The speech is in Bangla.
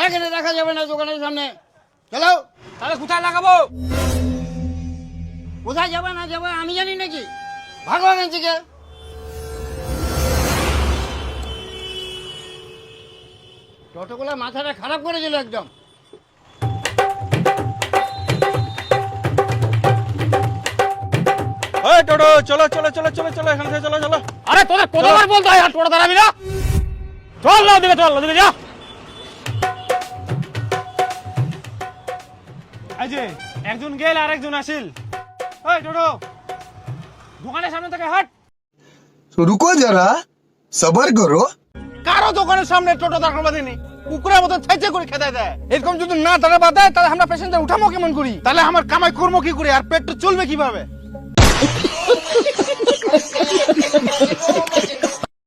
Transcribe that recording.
এখানে রাখা যাবে না দোকানের সামনে, চলো। তাহলে কোথায় লাগাবো? কোথায় যাবে না যাবে আমি জানি নাকি? ভাগো এখান থেকে। টোটোগুলো মাথাটা খারাপ করে দিল একদম। ওই টোটো চলো চলো চলো চলো চলো এখান থেকে চলো চলো। আরে তোদের কতবার বলতে হয় আর টোটো দাঁড়াবি না? চল না ওদিকে, চল ওদিকে যা। এই যে একজন গেল আর একজন আসিল। ওই টোটো দোকানের সামনে থেকে হাট। तो रुको जरा सबर करो। কারো দোকানের সামনে টোটো দাঁড় করবা দিনি, কুকুরের মতো ছাইচে করে খেতে দেয়। এরকম যদি না দাঁড়া বাদায় তাহলে আমরা প্যাসেঞ্জার উঠাবো কেমন করি? তাহলে আমার কামাই কর্ম কি করে আর পেট চলবে কিভাবে?